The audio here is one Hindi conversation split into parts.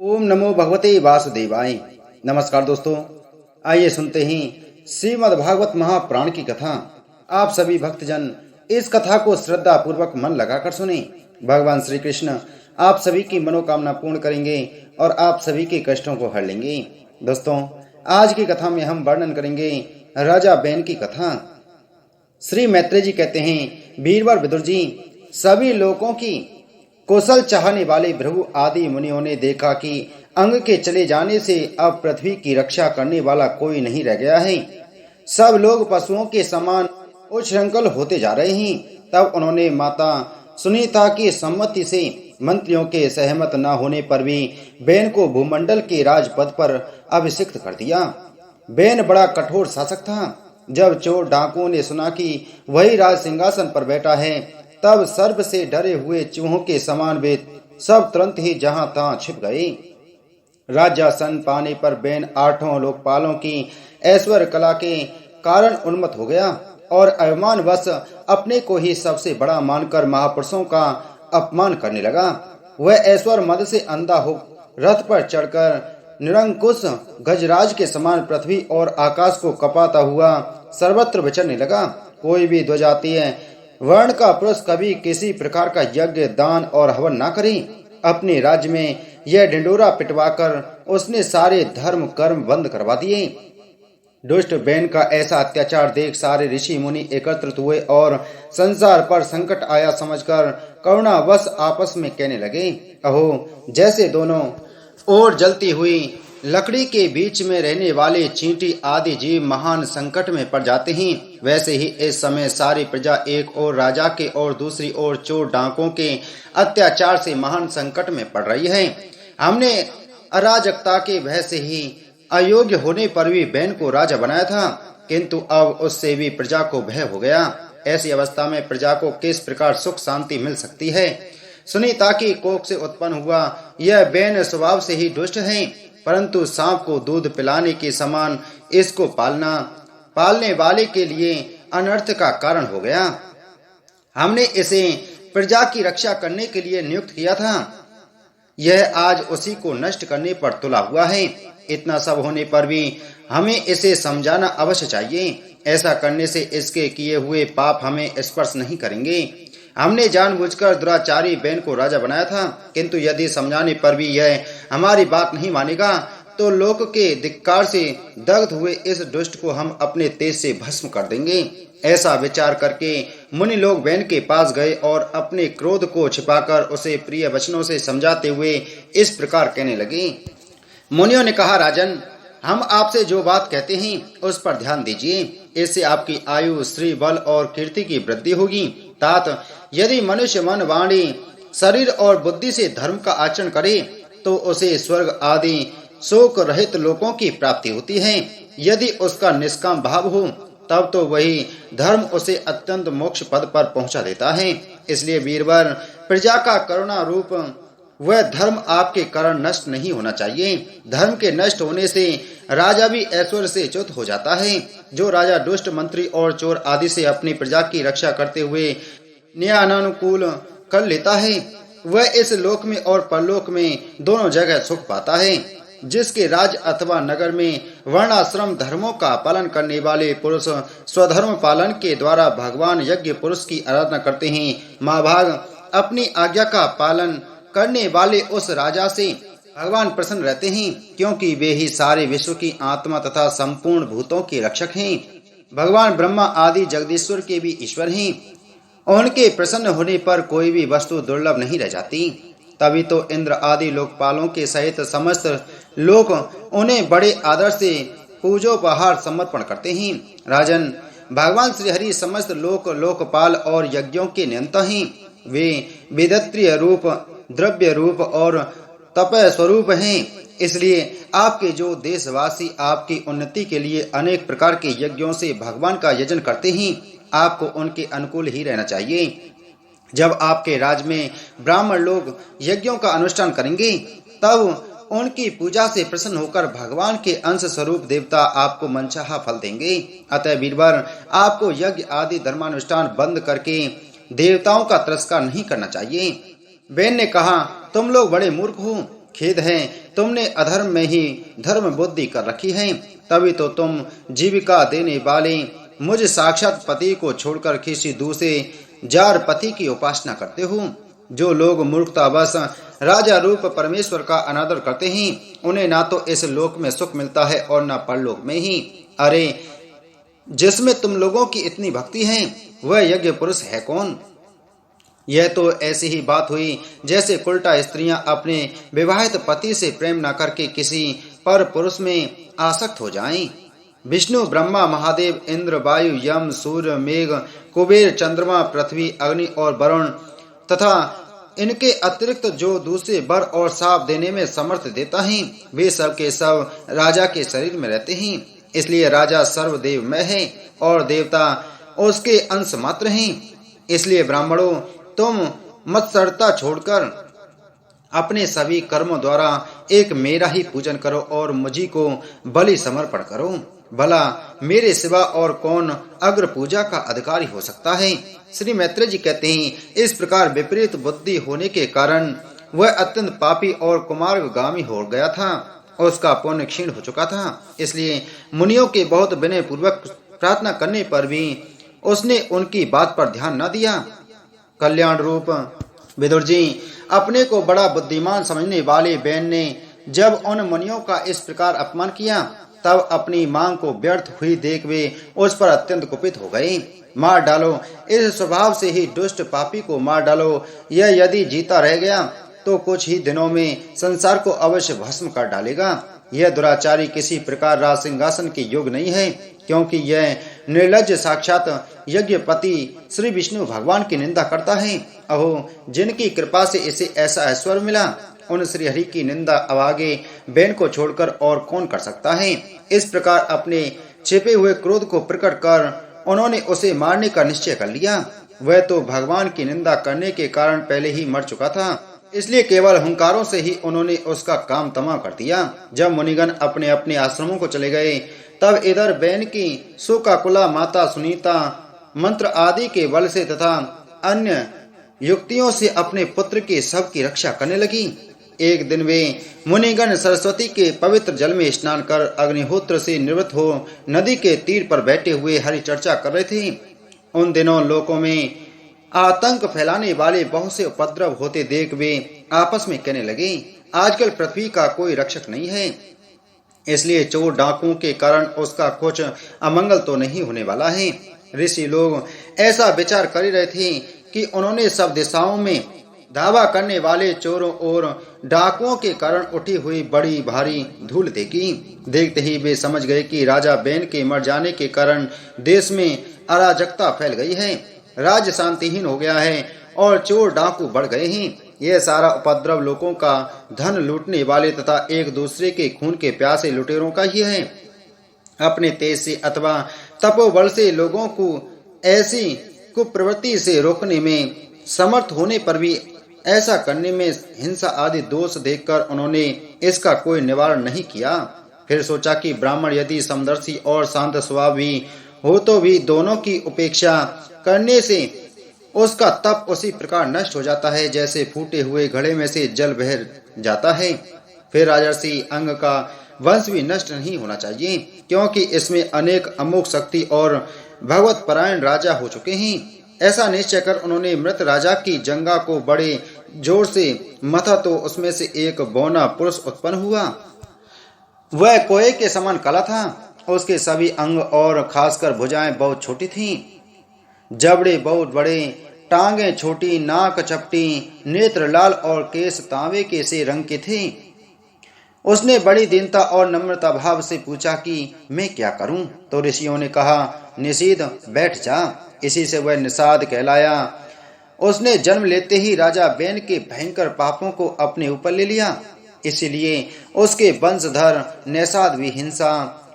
ओम नमो भगवते वासुदेवाय। नमस्कार दोस्तों, आइए सुनते हैं श्रीमद् भागवत महापुराण की कथा। आप सभी भक्तजन इस कथा को श्रद्धा पूर्वक मन लगाकर सुने। भगवान श्री कृष्ण आप सभी की मनोकामना पूर्ण करेंगे और आप सभी के कष्टों को हर लेंगे। दोस्तों, आज की कथा में हम वर्णन करेंगे राजा बेन की कथा। श्री मैत्रेय जी कहते हैं, वीरवर विदुर जी, सभी लोगों की कौशल चाहने वाले भृगु आदि मुनियों ने देखा कि अंग के चले जाने से अब पृथ्वी की रक्षा करने वाला कोई नहीं रह गया है। सब लोग पशुओं के समान उच्छृंखल होते जा रहे हैं। तब उन्होंने माता सुनीता की सम्मति से मंत्रियों के सहमत न होने पर भी बेन को भूमंडल के राजपद पर अभिषिक्त कर दिया। बेन बड़ा कठोर शासक था। जब चोर डाकुओं ने सुना कि वही राज सिंहासन पर बैठा है, तब सर्प से डरे हुए चूहों के समान वे सब तुरंत ही जहां तहां छिप गए। राज्यासन पाने पर बेन आठों लोकपालों की ऐश्वर्य कला के कारण उन्मत्त हो गया और अभिमानवश अपने को ही सबसे बड़ा मानकर महापुरुषों का अपमान करने लगा। वह ऐश्वर्य मद से अंधा हो रथ पर चढ़कर निरंकुश गजराज के समान पृथ्वी और आकाश को कपाता हुआ सर्वत्र विचरने लगा। कोई भी द्विजातीय वर्ण का पुरुष कभी किसी प्रकार का यज्ञ, दान और हवन न करे। अपने राज्य में यह ढिंडोरा पिटवाकर उसने सारे धर्म कर्म बंद करवा दिए। दुष्ट बेन का ऐसा अत्याचार देख सारे ऋषि मुनि एकत्रित हुए और संसार पर संकट आया समझकर करुणावश आपस में कहने लगे, अहो, जैसे दोनों ओर जलती हुई लकड़ी के बीच में रहने वाले चींटी आदि जीव महान संकट में पड़ जाते हैं, वैसे ही इस समय सारी प्रजा एक ओर राजा के और दूसरी ओर चोर डाकुओं के अत्याचार से महान संकट में पड़ रही है। हमने अराजकता के भय से ही अयोग्य होने पर भी बेन को राजा बनाया था, किंतु अब उससे भी प्रजा को भय हो गया। ऐसी अवस्था में प्रजा को किस प्रकार सुख शांति मिल सकती है। सुनीता की कोख से उत्पन्न हुआ यह बेन स्वभाव से ही दुष्ट है, परंतु सांप को दूध पिलाने के समान इसको पालने वाले के लिए अनर्थ का कारण हो गया। हमने इसे प्रजा की रक्षा करने के लिए नियुक्त किया था, यह आज उसी को नष्ट करने पर तुला हुआ है। इतना सब होने पर भी हमें इसे समझाना अवश्य चाहिए। ऐसा करने से इसके किए हुए पाप हमें स्पर्श नहीं करेंगे। हमने जानबूझकर दुराचारी बेन को राजा बनाया था, किंतु यदि समझाने पर भी यह हमारी बात नहीं मानेगा तो लोक के धिक्कार से दग्ध हुए इस दुष्ट को हम अपने तेज से भस्म कर देंगे। ऐसा विचार करके मुनि लोग बेन के पास गए और अपने क्रोध को छिपाकर उसे प्रिय वचनों से समझाते हुए इस प्रकार कहने लगे। मुनियों ने कहा, राजन, हम आपसे जो बात कहते हैं उस पर ध्यान दीजिए। इससे आपकी आयु, श्री, बल और कीर्ति की वृद्धि होगी। तात, यदि मनुष्य मन, वाणी, शरीर और बुद्धि से धर्म का आचरण करे तो उसे स्वर्ग आदि शोक रहित लोकों की प्राप्ति होती है। यदि उसका निष्काम भाव हो तब तो वही धर्म उसे अत्यंत मोक्ष पद पर पहुंचा देता है। इसलिए वीरवर, प्रजा का करुणा रूप वह धर्म आपके कारण नष्ट नहीं होना चाहिए। धर्म के नष्ट होने से राजा भी ऐश्वर्य से च्युत हो जाता है। जो राजा दुष्ट मंत्री और चोर आदि से अपनी प्रजा की रक्षा करते हुए न्यायानुकूल कर लेता है, वह इस लोक में और परलोक में दोनों जगह सुख पाता है। जिसके राज अथवा नगर में वर्णाश्रम धर्मों का पालन करने वाले पुरुष स्वधर्म पालन के द्वारा भगवान यज्ञ पुरुष की आराधना करते हैं, महाभाग अपनी आज्ञा का पालन करने वाले उस राजा से भगवान प्रसन्न रहते हैं, क्योंकि वे ही सारे विश्व की आत्मा तथा संपूर्ण भूतों के रक्षक हैं। भगवान ब्रह्मा आदि जगदीश्वर के भी ईश्वर हैं। उनके प्रसन्न होने पर कोई भी वस्तु दुर्लभ नहीं रह जाती। तभी तो इंद्र आदि लोकपालों के सहित समस्त लोग उन्हें बड़े आदर से पूजोपहार समर्पण करते हैं। राजन, भगवान श्री हरि समस्त लोकपाल और यज्ञों के नियंता हैं। वे वेदत्रीय रूप, द्रव्य रूप और तप स्वरूप हैं। इसलिए आपके जो देशवासी आपकी उन्नति के लिए अनेक प्रकार के यज्ञों से भगवान का यजन करते हैं, आपको उनके अनुकूल ही रहना चाहिए। जब आपके राज्य में ब्राह्मण लोग यज्ञों का अनुष्ठान करेंगे, तब उनकी पूजा से प्रसन्न होकर भगवान के अंश स्वरूप देवता आपको मनचाहा फल देंगे। अतः वीरवर, आपको यज्ञ आदि धर्मानुष्ठान बंद करके देवताओं का तिरस्कार नहीं करना चाहिए। बेन ने कहा, तुम लोग बड़े मूर्ख हो। खेद है, तुमने अधर्म में ही धर्म बुद्धि कर रखी है। तभी तो तुम जीविका देने वाले मुझ साक्षात पति को छोड़कर किसी दूसरे जार पति की उपासना करते हो। जो लोग मूर्खतावश राजा रूप परमेश्वर का अनादर करते हैं, उन्हें ना तो इस लोक में सुख मिलता है और न परलोक में ही। अरे, जिसमें तुम लोगों की इतनी भक्ति है, वह यज्ञ पुरुष है कौन? यह तो ऐसी ही बात हुई जैसे उल्टा स्त्रियां अपने विवाहित पति से प्रेम न करके किसी पर पुरुष में आसक्त हो जाएं। विष्णु, ब्रह्मा, महादेव, इंद्र, वायु, यम, सूर्य, मेघ, कुबेर, चंद्रमा, पृथ्वी, अग्नि और वरुण तथा इनके अतिरिक्त जो दूसरे वर और साप देने में समर्थ देता है, वे सब के सब राजा के शरीर में रहते हैं। इसलिए राजा सर्वदेवमय है और देवता उसके अंश मात्र हैं। इसलिए ब्राह्मणों, तुम मत्सरता छोड़कर अपने सभी कर्मों द्वारा एक मेरा ही पूजन करो और मुझी को बलि समर्पण करो। भला मेरे सिवा और कौन अग्र पूजा का अधिकारी हो सकता है? श्री मैत्रेय जी कहते हैं, इस प्रकार विपरीत बुद्धि होने के कारण वह अत्यंत पापी और कुमार्गामी हो गया था। उसका पुण्य क्षीण हो चुका था। इसलिए मुनियों के बहुत विनय पूर्वक प्रार्थना करने पर भी उसने उनकी बात पर ध्यान न दिया। कल्याण रूप विदुर जी, अपने को बड़ा बुद्धिमान समझने वाले बैन ने जब उन मुनियों का इस प्रकार अपमान किया, तब अपनी मांग को व्यर्थ हुई देख वे उस पर अत्यंत कुपित हो गए। मार डालो, इस स्वभाव से ही दुष्ट पापी को मार डालो। यह यदि जीता रह गया तो कुछ ही दिनों में संसार को अवश्य भस्म कर डालेगा। यह दुराचारी किसी प्रकार राज सिंहासन के योग्य नहीं है, क्योंकि यह निर्लज्ज साक्षात यज्ञपति श्री विष्णु भगवान की निंदा करता है। अहो, जिनकी कृपा से इसे ऐसा ऐश्वर्य मिला, उन श्री हरि की निंदा अभागे बैन को छोड़कर और कौन कर सकता है? इस प्रकार अपने छिपे हुए क्रोध को प्रकट कर उन्होंने उसे मारने का निश्चय कर लिया। वह तो भगवान की निंदा करने के कारण पहले ही मर चुका था, इसलिए केवल हुंकारों से ही उन्होंने उसका काम तमाम कर दिया। जब मुनिगण अपने अपने आश्रमों को चले गए, तब इधर बैन की सुकाकुला माता सुनीता मंत्र आदि के बल से तथा अन्य युक्तियों से अपने पुत्र के शव की रक्षा करने लगी। एक दिन वे मुनिगण सरस्वती के पवित्र जल में स्नान कर अग्निहोत्र से निवृत्त हो नदी के तीर पर बैठे हुए हरि चर्चा कर रहे थे। उन दिनों लोकों में आतंक फैलाने वाले बहुत से उपद्रव होते देख वे आपस में कहने लगे, आजकल पृथ्वी का कोई रक्षक नहीं है, इसलिए चोर डाकुओं के कारण उसका कुछ अमंगल तो नहीं होने वाला है। ऋषि लोग ऐसा विचार कर रहे थे कि उन्होंने सब दिशाओं में धावा करने वाले चोरों और डाकुओं के कारण उठी हुई बड़ी भारी धूल देखी। देखते ही वे समझ गए कि राजा बैन के मर जाने के कारण देश में अराजकता फैल गई है, राज्य शांतिहीन हो गया है और चोर डाकू बढ़ गए हैं। यह सारा उपद्रव लोगों का धन लूटने वाले तथा एक दूसरे के खून के प्यासे लुटेरों का ही है। अपने तेज से अथवा तपोबल से लोगों को ऐसी कुप्रवृत्ति से रोकने में समर्थ होने पर भी ऐसा करने में हिंसा आदि दोष देखकर उन्होंने इसका कोई निवारण नहीं किया। फिर सोचा कि ब्राह्मण यदि समदर्शी और शांत स्वभाव भी हो तो भी दोनों की उपेक्षा करने से उसका तप उसी प्रकार नष्ट हो जाता है जैसे फूटे हुए घड़े में से जल बह जाता है। फिर राजर्षि अंग का वंश भी नष्ट नहीं होना चाहिए, क्योंकि इसमें अनेक अमोघ शक्ति और भगवत परायण राजा हो चुके हैं। ऐसा निश्चय कर उन्होंने मृत राजा की जंगा को बड़े जोर से मथा तो उसमें से एक बौना पुरुष उत्पन्न हुआ। वह कोए के समान काला था। उसके सभी अंग और खासकर भुजाएं बहुत छोटी थीं, जबड़े बहुत बड़े, टांगें छोटी, नाक चपटी, नेत्र लाल और केस तांबे के से रंग के थे। उसने बड़ी दीनता और नम्रता भाव से पूछा कि मैं क्या करूं? तो ऋषियों ने कहा, निषीद बैठ जा। इसी से वह निषाद कहलाया। उसने जन्म लेते ही राजा बैन के भयंकर पापों को अपने ऊपर ले लिया, इसलिए उसके वंशधर निषाद भी हिंसा,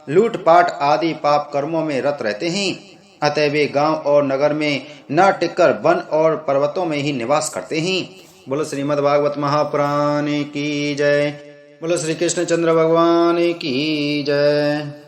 लूटपाट आदि पाप कर्मों में रत रहते हैं। अतः वे गांव और नगर में न टिककर वन और पर्वतों में ही निवास करते हैं। बोलो श्रीमद् भागवत महापुराण की जय। बोलो श्री कृष्ण चंद्र भगवान की जय।